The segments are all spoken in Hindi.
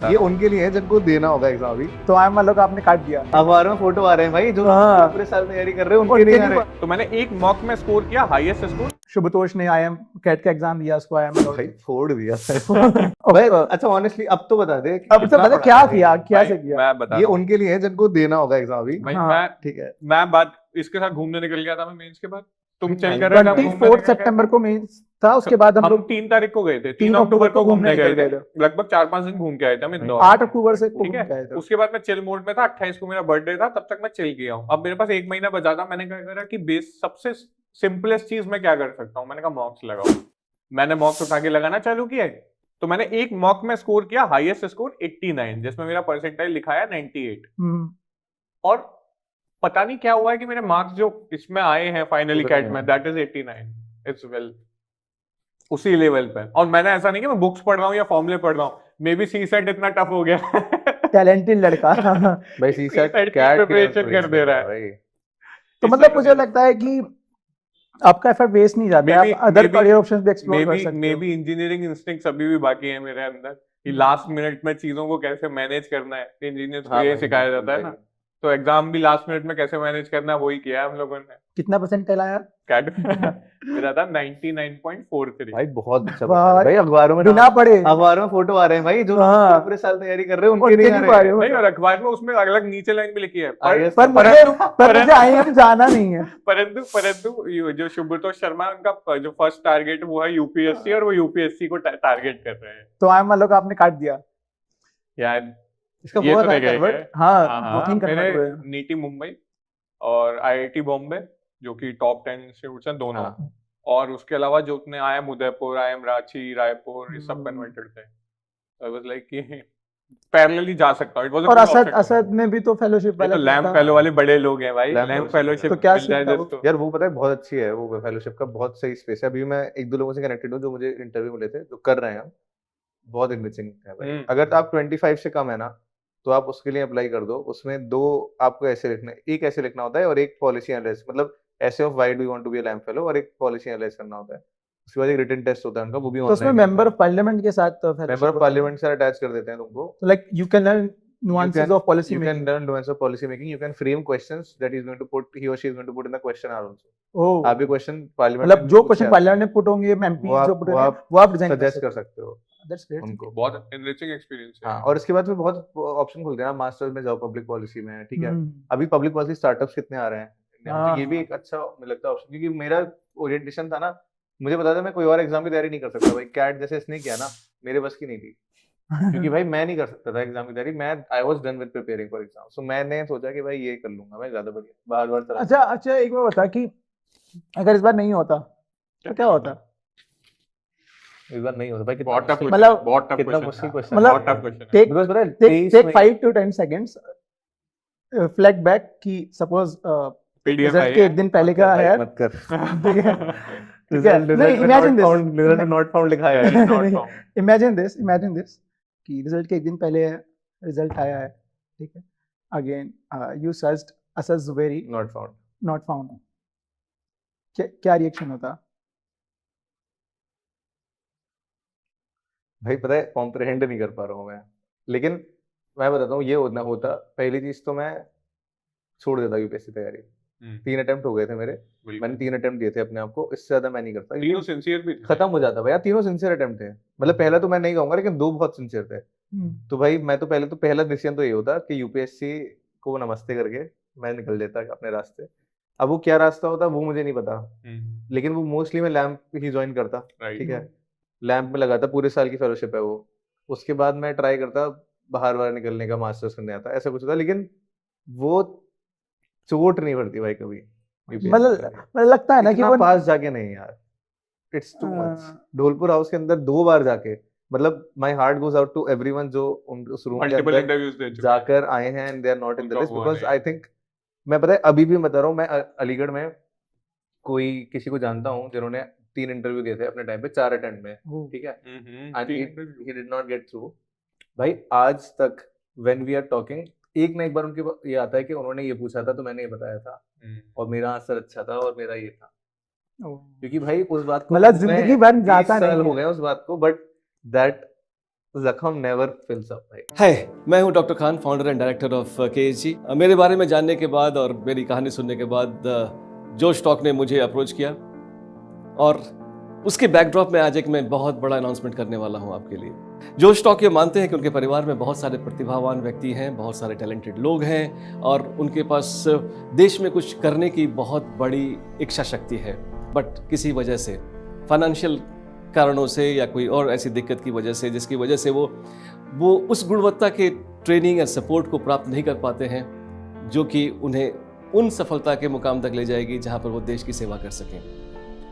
ये उनके लिए है जिनको देना होगा एग्जाम अभी। तो आम वालों का आपने काट दिया। अखबार में फोटो आ रहे हैं भाई, जो हाँ। पूरे साल तैयारी कर रहे हैं उनके उनके लिए लिए आ रहे हैं। तो मैंने एक मॉक में स्कोर किया हाईएस्ट स्कोर। शुभतोष ने आई एम कैट का एग्जाम दिया, उसको आई एम भाई फोड़ दिया भाई। अच्छा ऑनेस्टली अब तो बता दे अब तो पता क्या किया, क्या से किया। मैं बता ये रहा हूँ। उनके लिए है जिनको देना होगा एग्जाम अभी। भाई हाँ, ठीक है। मैं बात इसके साथ घूमने निकल गया था मैं मेंस के बाद। तुम चल भाई, कर रहे थे, हम घूमने 24 निकल गए सितंबर थे। को मेंस था, उसके बाद हम हम लोग 3 तारीख को गए थे, 3 3 अक्टूबर को घूमने गए निकल थे। लगभग 4-5 दिन घूम के आए थे हम इंदौर। 8 अक्टूबर से ठीक है, गए थे। उसके बाद मैं चिल मोड में था। 28 को मेरा बर्थडे था, तब तक मैं चिल गया हूँ। अब मेरे पास 1 महीना बचा था। मैंने क्या करा कि बेस सबसे सिंपलेस्ट चीज मैं क्या कर सकता हूँ, मैंने कहा मॉक्स लगाओ। मैंने मॉक्स उठा के लगाना चालू किया। तो मैंने एक मॉक में स्कोर किया हाईएस्ट स्कोर 89, जिसमें मेरा परसेंटाइल लिखा है 98। और पता नहीं क्या हुआ है कि मेरे मार्क्स जो इसमें आए हैं फाइनली कैट में, दैट इज 89। इट्स वेल उसी लेवल पे। और मैंने ऐसा नहीं कि मैं बुक्स पढ़ रहा हूँ या फॉर्मूले पढ़ रहा हूँ, मे बी सी सेट इतना टफ हो गया टैलेंटेड लड़का। भाई सीसेट की कैट प्रिपरेशन कर दे रहा है भाई। तो मतलब मुझे लगता है कि आपका एफर्ट वेस्ट नहीं जाता है, आप अदर करियर ऑप्शंस भी एक्सप्लोर कर सकते मे हो। बी इंजीनियरिंग इंस्टिंक्ट्स अभी भी बाकी है मेरे अंदर कि लास्ट मिनट में चीजों को कैसे मैनेज करना है। इंजीनियर्स को हाँ ये भाई, सिखाया बिल्कुल जाता है ना। भाई। तो एग्जाम भी लास्ट मिनट में कैसे मैनेज करना है वही किया है हम लोगों ने। कितना परसेंटाइल आया? कैट मेरा था 99.43। भाई बहुत अच्छा वाह। भाई। अखबारों में बिना पढ़े। अखबार में फोटो आ रहे हैं भाई, जो हाँ। पूरे साल तैयारी कर रहे हैं उनके उनके लिए लिए आ पा रहे रहे हैं। हो। नहीं, और अखबार में उसमें अलग नीचे लाइन भी लिखी है IAS पर मुझे आई एम जाना नहीं है। परंतु जो शुभ्रतोष शर्मा है, उनका जो फर्स्ट टारगेट वो है यूपीएससी, और वो यूपीएससी को टारगेट कर रहे हैं तो आम वालों का आपने काट दिया। यार। इसका ये हुआ तो था नहीं गए convert? क्या? हाँ, हाँ, 2-3 मेरे कन्वर्ट हुए। नीटी मुंबई और आईआईटी बॉम्बे, जो कि टॉप 10 इंस्टीट्यूट्स हैं दोनों। हाँ। और उसके अलावा जो उतने आईएम उदयपुर, आईएम रांची, रायपुर, ये सब हम्म। कन्वर्टेड थे। आई वाज लाइक कि पैरेलली जा सकता हूँ। इट वाज और असद ने भी तो फेलोशिप ये वाला तो किया लैम्प था। फेलो वाले बड़े लोग हैं भाई। लैम्प लैम्प फेलोशिप फेलोशिप तो क्या मिल जाए सीखता वो? जिसको। यार वो पता है बहुत अच्छी है, वो फेलोशिप का बहुत सही स्पेस है। अभी मैं 1-2 लोगों से कनेक्टेड हूँ जो मुझे इंटरव्यू मिले थे, जो कर रहे हैं। बहुत इनरिचिंग है भाई। अगर आप 25 से कम है ना, तो आप उसके लिए अप्लाई कर दो। उसमें 2 आपको ऐसे लिखने, एक ऐसे लिखना होता है और एक पॉलिसी एनालिसिस, मतलब ऐसे of why do you want to be a LAMP fellow, और एक पॉलिसी एनालाइज करना होता है। उसके बाद एक रिटन टेस्ट होता है उनका, वो भी तो उसमें ऑनलाइन मेंबर ऑफ पार्लियामेंट के साथ मेंबर ऑफ पार्लियामेंट से अटैच कर देते हैं तुमको। तो like you can learn nuances of policy you making. can learn nuance of policy making. You can frame questions that he's going to put, he or she is going to put in the question also. ओह, आप भी क्वेश्चन पार्लियामेंट मतलब जो क्वेश्चन पार्लियामेंट ने पुट होंगे, एमपीज जो पुट वो होंगे, आप वो आप डिजाइन सजेस्ट कर सकते हो दैट्स ग्रेट। उनको। बहुत एनरिचिंग एक्सपीरियंस है। हाँ, और इसके बाद फिर बहुत ऑप्शन खुलते हैं। आप मास्टर्स में जाओ पब्लिक पॉलिसी में, ठीक है। अभी पब्लिक पॉलिसी स्टार्टअप्स कितने आ रहे हैं इंडिया में, तो ये भी एक अच्छा मुझे लगता है ऑप्शन। क्योंकि मेरा ओरिएंटेशन था ना, मुझे पता था मैं कोई और एग्जाम की तैयारी नहीं कर सकता भाई। कैट जैसे इसने किया ना, मेरे बस की नहीं थी। क्योंकि भाई मैं नहीं कर सकता था एग्जाम की तैयारी। मैं I was done with preparing for exam, so मैंने सोचा कि भाई ये कर लूंगा मैं, ज्यादा बढ़िया बार-बार चला। अच्छा, एक बार बता कि अगर इस बार नहीं होता तो क्या होता? इस बार नहीं होता भाई। बहुत टफ मतलब बहुत टफ कितना क्वेश्चन मुश्किल है। क्वेश्चन मतलब बहुत टफ क्वेश्चन है। टेक बिकॉज़ पता है take 5 to 10 seconds flag back कि सपोज पीडीएफ रिजल्ट के एक दिन पहले का है, मत कर। ठीक है? रिजल्ट नहीं, imagine this. Result not found लिखा है। इमेजिन दिस कि रिजल्ट के एक दिन पहले रिजल्ट आया है, ठीक है। Again you searched Asad Zubairi, not found. Not found. क्या रिएक्शन होता? भाई पता है कॉम्प्रिहेंड नहीं कर पा रहा हूँ मैं। लेकिन मैं बताता हूँ, ये होता पहली चीज तो मैं छोड़ देता यूपीएससी तैयारी। 3 अटेम्प्ट हो गए थे मेरे, मैंने 3 अटेम्प्ट दिए थे अपने आप को, इससे ज्यादा मैं नहीं करता। तीनों सिंसियर भी थे। खत्म हो जाता भैया, तीनों सिंसियर अटेम्प्ट थे। मतलब पहला तो मैं नहीं कहूंगा, लेकिन 2 बहुत सिंसियर थे। तो भाई मैं तो पहला डिसीजन तो ये होता कि यूपीएससी को नमस्ते करके मैं निकल लेता अपने रास्ते। अब वो क्या रास्ता होता वो मुझे नहीं पता, लेकिन वो मोस्टली मैं लैम्प ही ज्वाइन करता, ठीक है। लैम्प में लगाता, पूरे साल की फेलोशिप है वो। उसके बाद मैं ट्राई करता बाहर निकलने का, मास्टर्स करने आता, ऐसा कुछ होता। लेकिन वो चोट नहीं पड़ती भाई कभी। मतलब लगता है ना कि इतना वो पास जाके नहीं यार, it's too much. Dholpur house के अंदर 2 बार जाके, मतलब my heart goes out to everyone जो उस रूम के मल्टीपल अंदर इंटरव्यूज दे चुके जाकर आए हैं and they are not in the उनका लिस्ट। हुआ बिकॉज नहीं। आई थिंक, मैं पता है अभी भी बता रहा हूँ, मैं अलीगढ़ में कोई किसी को जानता हूँ जिन्होंने 3 इंटरव्यू दिए थे अपने टाइम पे, 4 अटेम्प्ट में, ठीक है। And he did not get through. भाई आज तक व्हेन वी आर टॉकिंग, एक ना एक बार उनके ये आता है कि उन्होंने ये पूछा था तो मैंने ये बताया था, और मेरा आंसर अच्छा था और मेरा ये था। क्योंकि भाई उस बात को मतलब जिंदगी भर जाता नहीं साल है। हो गए उस बात को, बट दैट जख्म नेवर फिल्स अप भाई। हाय, मैं हूं doctor Khan, founder and director of KSG। मेरे बारे में जानने के बाद और मेरी कहानी सुनने के बाद जोश टॉक ने मुझे अप्रोच किया और उसके बैकड्रॉप में आज एक मैं बहुत बड़ा अनाउंसमेंट करने वाला हूं आपके लिए। जोश टॉक ये मानते हैं कि उनके परिवार में बहुत सारे प्रतिभावान व्यक्ति हैं, बहुत सारे टैलेंटेड लोग हैं और उनके पास देश में कुछ करने की बहुत बड़ी इच्छा शक्ति है, बट किसी वजह से, फाइनेंशियल कारणों से या कोई और ऐसी दिक्कत की वजह से, जिसकी वजह से वो उस गुणवत्ता के ट्रेनिंग या सपोर्ट को प्राप्त नहीं कर पाते हैं जो कि उन्हें उन सफलता के मुकाम तक ले जाएगी जहां पर वो देश की सेवा कर सकें।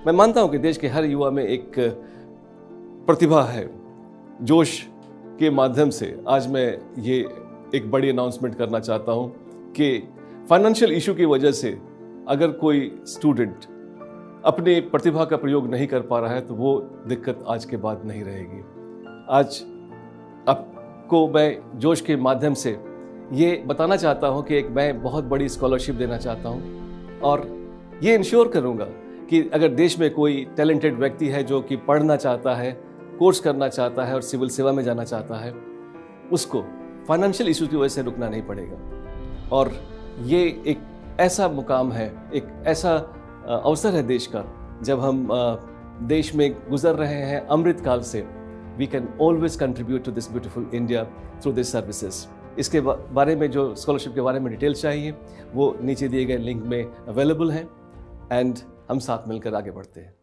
मैं मानता हूं कि देश के हर युवा में एक प्रतिभा है। जोश के माध्यम से आज मैं ये एक बड़ी अनाउंसमेंट करना चाहता हूं कि फाइनेंशियल इशू की वजह से अगर कोई स्टूडेंट अपनी प्रतिभा का प्रयोग नहीं कर पा रहा है तो वो दिक्कत आज के बाद नहीं रहेगी। आज आपको मैं जोश के माध्यम से ये बताना चाहता हूँ कि मैं बहुत बड़ी स्कॉलरशिप देना चाहता हूँ और ये इंश्योर करूँगा कि अगर देश में कोई टैलेंटेड व्यक्ति है जो कि पढ़ना चाहता है, कोर्स करना चाहता है और सिविल सेवा में जाना चाहता है, उसको फाइनेंशियल इशू की वजह से रुकना नहीं पड़ेगा। और ये एक ऐसा मुकाम है, एक ऐसा अवसर है देश का, जब हम देश में गुजर रहे हैं अमृत काल से, we can always contribute to this beautiful India through this services. इसके बारे में जो स्कॉलरशिप के बारे में डिटेल्स चाहिए वो नीचे दिए गए लिंक में अवेलेबल हैं एंड हम साथ मिलकर आगे बढ़ते हैं।